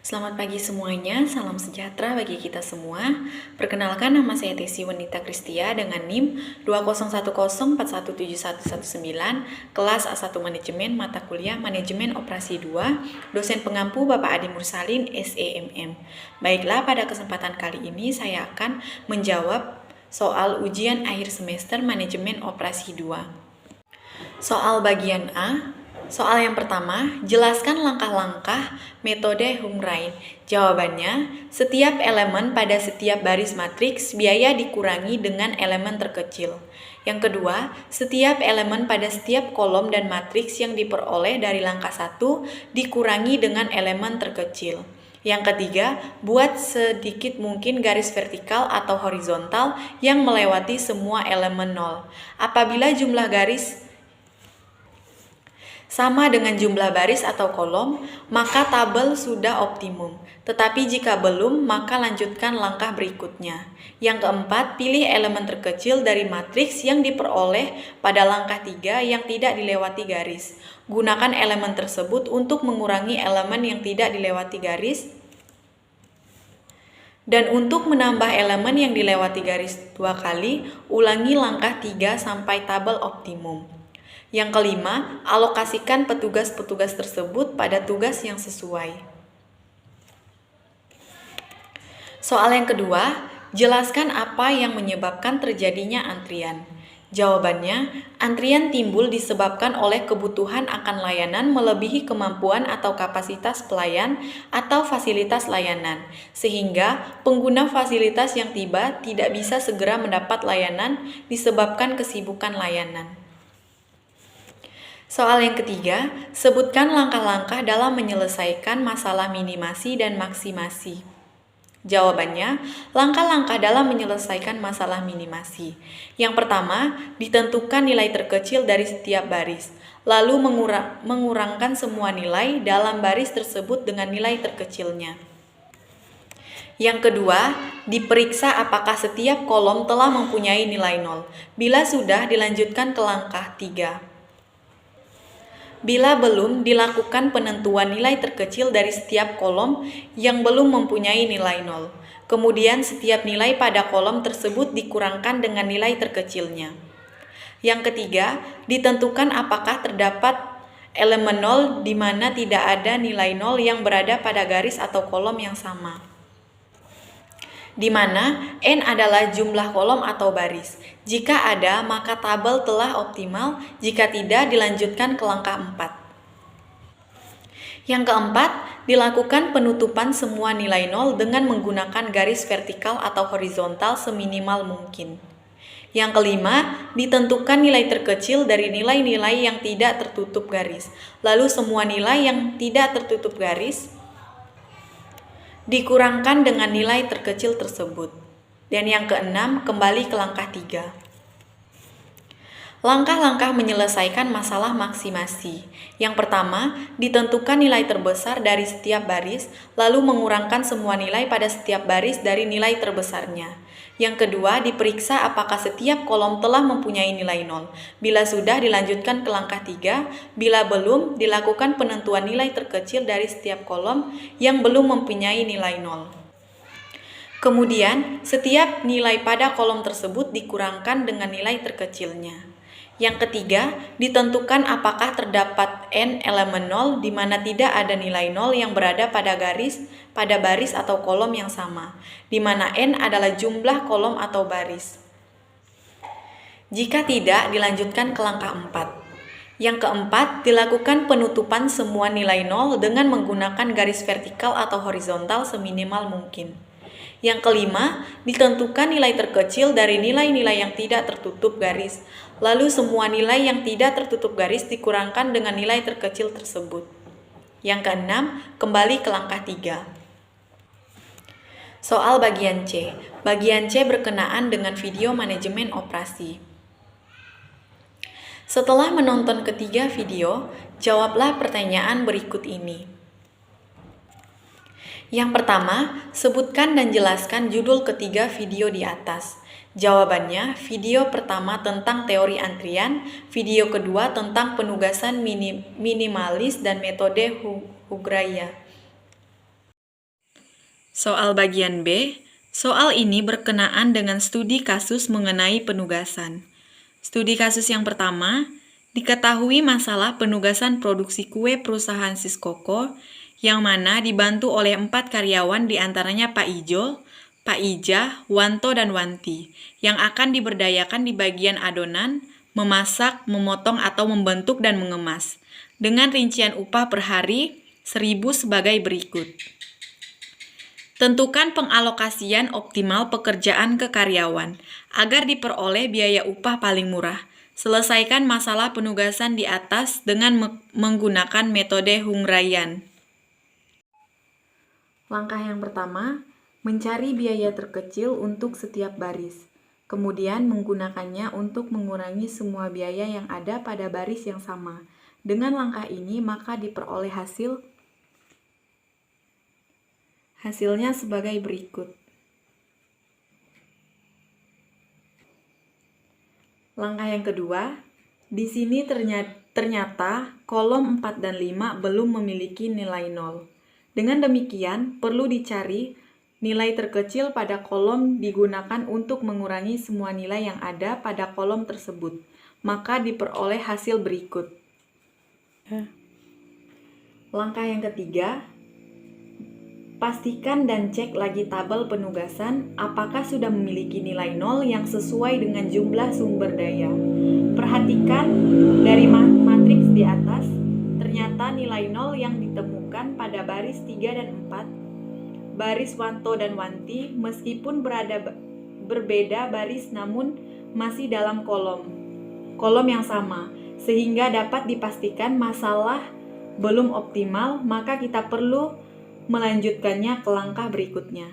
Selamat pagi semuanya, salam sejahtera bagi kita semua. Perkenalkan, nama saya Tesi Wanita Kristia dengan NIM 20104171119, kelas A1 Manajemen, mata kuliah Manajemen Operasi 2, dosen pengampu Bapak Adi Mursalin, SEMM. Baiklah, pada kesempatan kali ini saya akan menjawab soal ujian akhir semester Manajemen Operasi 2. Soal bagian A. Soal yang pertama, jelaskan langkah-langkah metode Hungrein. Jawabannya, setiap elemen pada setiap baris matriks biaya dikurangi dengan elemen terkecil. Yang kedua, setiap elemen pada setiap kolom dan matriks yang diperoleh dari langkah 1 dikurangi dengan elemen terkecil. Yang ketiga, buat sedikit mungkin garis vertikal atau horizontal yang melewati semua elemen 0. Apabila jumlah garis sama dengan jumlah baris atau kolom, maka tabel sudah optimum. Tetapi jika belum, maka lanjutkan langkah berikutnya. Yang keempat, pilih elemen terkecil dari matriks yang diperoleh pada langkah 3 yang tidak dilewati garis. Gunakan elemen tersebut untuk mengurangi elemen yang tidak dilewati garis. Dan untuk menambah elemen yang dilewati garis 2 kali, ulangi langkah 3 sampai tabel optimum. Yang kelima, alokasikan petugas-petugas tersebut pada tugas yang sesuai. Soal yang kedua, jelaskan apa yang menyebabkan terjadinya antrian. Jawabannya, antrian timbul disebabkan oleh kebutuhan akan layanan melebihi kemampuan atau kapasitas pelayan atau fasilitas layanan, sehingga pengguna fasilitas yang tiba tidak bisa segera mendapat layanan disebabkan kesibukan layanan. Soal yang ketiga, sebutkan langkah-langkah dalam menyelesaikan masalah minimasi dan maksimasi. Jawabannya, langkah-langkah dalam menyelesaikan masalah minimasi. Yang pertama, ditentukan nilai terkecil dari setiap baris, lalu mengurangkan semua nilai dalam baris tersebut dengan nilai terkecilnya. Yang kedua, diperiksa apakah setiap kolom telah mempunyai nilai 0. Bila sudah, dilanjutkan ke langkah 3. Bila belum, dilakukan penentuan nilai terkecil dari setiap kolom yang belum mempunyai nilai 0. Kemudian setiap nilai pada kolom tersebut dikurangkan dengan nilai terkecilnya. Yang ketiga, ditentukan apakah terdapat elemen 0 di mana tidak ada nilai 0 yang berada pada garis atau kolom yang sama, di mana N adalah jumlah kolom atau baris. Jika ada, maka tabel telah optimal. Jika tidak, dilanjutkan ke langkah 4. Yang keempat, dilakukan penutupan semua nilai 0 dengan menggunakan garis vertikal atau horizontal seminimal mungkin. Yang kelima, ditentukan nilai terkecil dari nilai-nilai yang tidak tertutup garis. Lalu semua nilai yang tidak tertutup garis dikurangkan dengan nilai terkecil tersebut. Dan yang keenam, kembali ke langkah 3. Langkah-langkah menyelesaikan masalah maksimasi. Yang pertama, ditentukan nilai terbesar dari setiap baris, lalu mengurangkan semua nilai pada setiap baris dari nilai terbesarnya. Yang kedua, diperiksa apakah setiap kolom telah mempunyai nilai 0. Bila sudah, dilanjutkan ke langkah 3. Bila belum, dilakukan penentuan nilai terkecil dari setiap kolom yang belum mempunyai nilai 0. Kemudian, setiap nilai pada kolom tersebut dikurangkan dengan nilai terkecilnya. Yang ketiga, ditentukan apakah terdapat N elemen 0 di mana tidak ada nilai 0 yang berada pada baris atau kolom yang sama, di mana N adalah jumlah kolom atau baris. Jika tidak, dilanjutkan ke langkah 4. Yang keempat, dilakukan penutupan semua nilai 0 dengan menggunakan garis vertikal atau horizontal seminimal mungkin. Yang kelima, ditentukan nilai terkecil dari nilai-nilai yang tidak tertutup garis. Lalu semua nilai yang tidak tertutup garis dikurangkan dengan nilai terkecil tersebut. Yang keenam, kembali ke langkah 3. Soal bagian C. Bagian C berkenaan dengan video manajemen operasi. Setelah menonton ketiga video, jawablah pertanyaan berikut ini. Yang pertama, sebutkan dan jelaskan judul ketiga video di atas. Jawabannya, video pertama tentang teori antrian, video kedua tentang penugasan minimalis dan metode Hungrein. Soal bagian B, soal ini berkenaan dengan studi kasus mengenai penugasan. Studi kasus yang pertama, diketahui masalah penugasan produksi kue perusahaan Siskoko, yang mana dibantu oleh 4 karyawan diantaranya Pak Ijo, Pak Ija, Wanto, dan Wanti, yang akan diberdayakan di bagian adonan, memasak, memotong atau membentuk dan mengemas, dengan rincian upah per hari 1.000 sebagai berikut. Tentukan pengalokasian optimal pekerjaan ke karyawan agar diperoleh biaya upah paling murah. Selesaikan masalah penugasan di atas dengan menggunakan metode Hunggaraian. Langkah yang pertama, mencari biaya terkecil untuk setiap baris. Kemudian menggunakannya untuk mengurangi semua biaya yang ada pada baris yang sama. Dengan langkah ini maka diperoleh hasilnya sebagai berikut. Langkah yang kedua, di sini ternyata kolom 4 dan 5 belum memiliki nilai 0. Dengan demikian, perlu dicari nilai terkecil pada kolom digunakan untuk mengurangi semua nilai yang ada pada kolom tersebut. Maka diperoleh hasil berikut. Langkah yang ketiga, pastikan dan cek lagi tabel penugasan apakah sudah memiliki nilai 0 yang sesuai dengan jumlah sumber daya. Perhatikan dari matriks di atas, ternyata nilai 0 yang ditemukan pada baris 3 dan 4, baris Wanto dan Wanti, meskipun berbeda baris namun masih dalam kolom yang sama, sehingga dapat dipastikan masalah belum optimal, maka kita perlu melanjutkannya ke langkah berikutnya.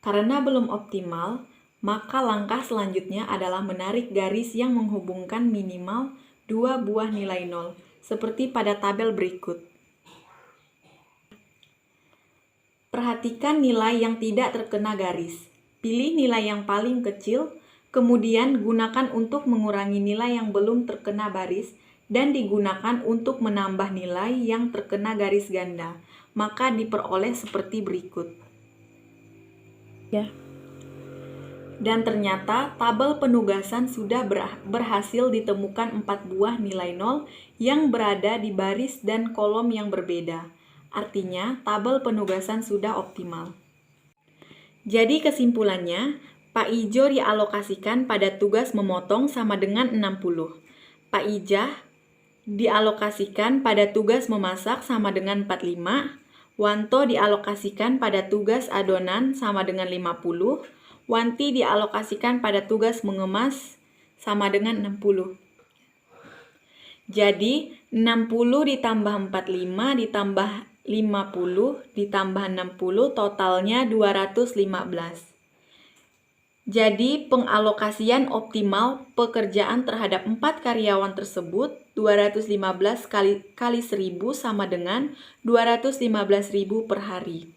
Karena belum optimal, maka langkah selanjutnya adalah menarik garis yang menghubungkan minimal 2 buah nilai 0, seperti pada tabel berikut. Perhatikan nilai yang tidak terkena garis. Pilih nilai yang paling kecil, kemudian gunakan untuk mengurangi nilai yang belum terkena baris, dan digunakan untuk menambah nilai yang terkena garis ganda, maka diperoleh seperti berikut. Dan ternyata tabel penugasan sudah berhasil ditemukan 4 buah nilai 0 yang berada di baris dan kolom yang berbeda. Artinya, tabel penugasan sudah optimal. Jadi kesimpulannya, Pak Ijo dialokasikan pada tugas memotong sama dengan 60. Pak Ija dialokasikan pada tugas memasak sama dengan 45, Wanto dialokasikan pada tugas adonan sama dengan 50, Wanti dialokasikan pada tugas mengemas sama dengan 60. Jadi, 60 ditambah 45 ditambah 50 ditambah 60 totalnya 215. Jadi, pengalokasian optimal pekerjaan terhadap 4 karyawan tersebut 215 kali 1000 sama dengan 215.000 per hari.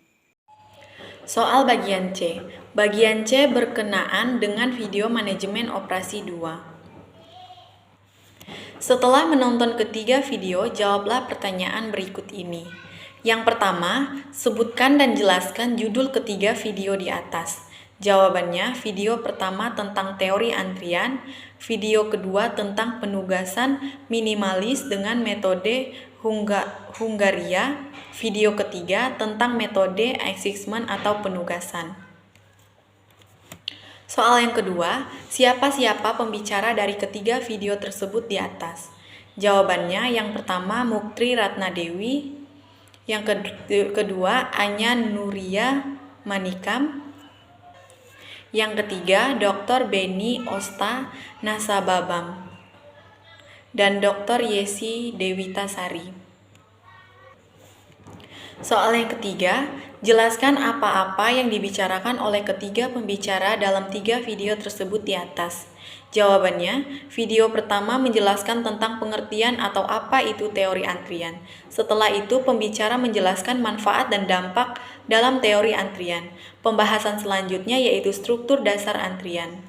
Soal bagian C. Bagian C berkenaan dengan video manajemen operasi 2. Setelah menonton ketiga video, jawablah pertanyaan berikut ini. Yang pertama, sebutkan dan jelaskan judul ketiga video di atas. Jawabannya, video pertama tentang teori antrian, video kedua tentang penugasan minimalis dengan metode Hungaria, video ketiga tentang metode assessment atau penugasan. Soal yang kedua, siapa pembicara dari ketiga video tersebut di atas? Jawabannya, yang pertama Muktri Ratnadewi, yang kedua Anya Nuria Manikam, yang ketiga Dr. Beni Osta Nasababam, dan Dr. Yesi Dewitasari. Soal yang ketiga, jelaskan apa-apa yang dibicarakan oleh ketiga pembicara dalam 3 video tersebut di atas. Jawabannya, video pertama menjelaskan tentang pengertian atau apa itu teori antrian. Setelah itu, pembicara menjelaskan manfaat dan dampak dalam teori antrian. Pembahasan selanjutnya yaitu struktur dasar antrian.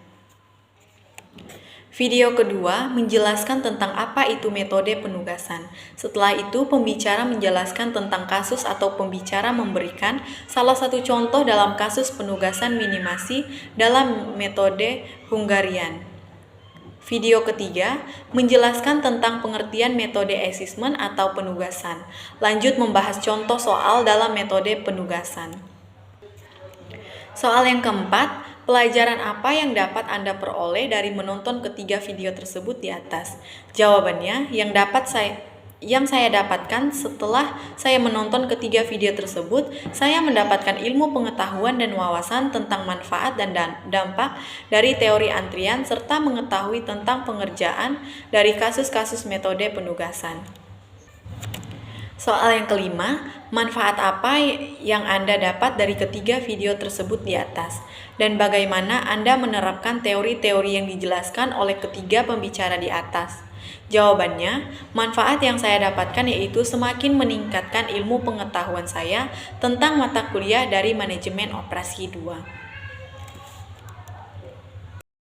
Video kedua menjelaskan tentang apa itu metode penugasan. Setelah itu, pembicara menjelaskan tentang kasus atau pembicara memberikan salah satu contoh dalam kasus penugasan minimasi dalam metode Hungarian. Video ketiga menjelaskan tentang pengertian metode assessment atau penugasan. Lanjut membahas contoh soal dalam metode penugasan. Soal yang keempat, pelajaran apa yang dapat Anda peroleh dari menonton ketiga video tersebut di atas? Jawabannya, yang saya dapatkan setelah saya menonton ketiga video tersebut, saya mendapatkan ilmu pengetahuan dan wawasan tentang manfaat dan dampak dari teori antrian serta mengetahui tentang pengerjaan dari kasus-kasus metode penugasan. Soal yang kelima, manfaat apa yang Anda dapat dari ketiga video tersebut di atas, dan bagaimana Anda menerapkan teori-teori yang dijelaskan oleh ketiga pembicara di atas? Jawabannya, manfaat yang saya dapatkan yaitu semakin meningkatkan ilmu pengetahuan saya tentang mata kuliah dari manajemen operasi 2.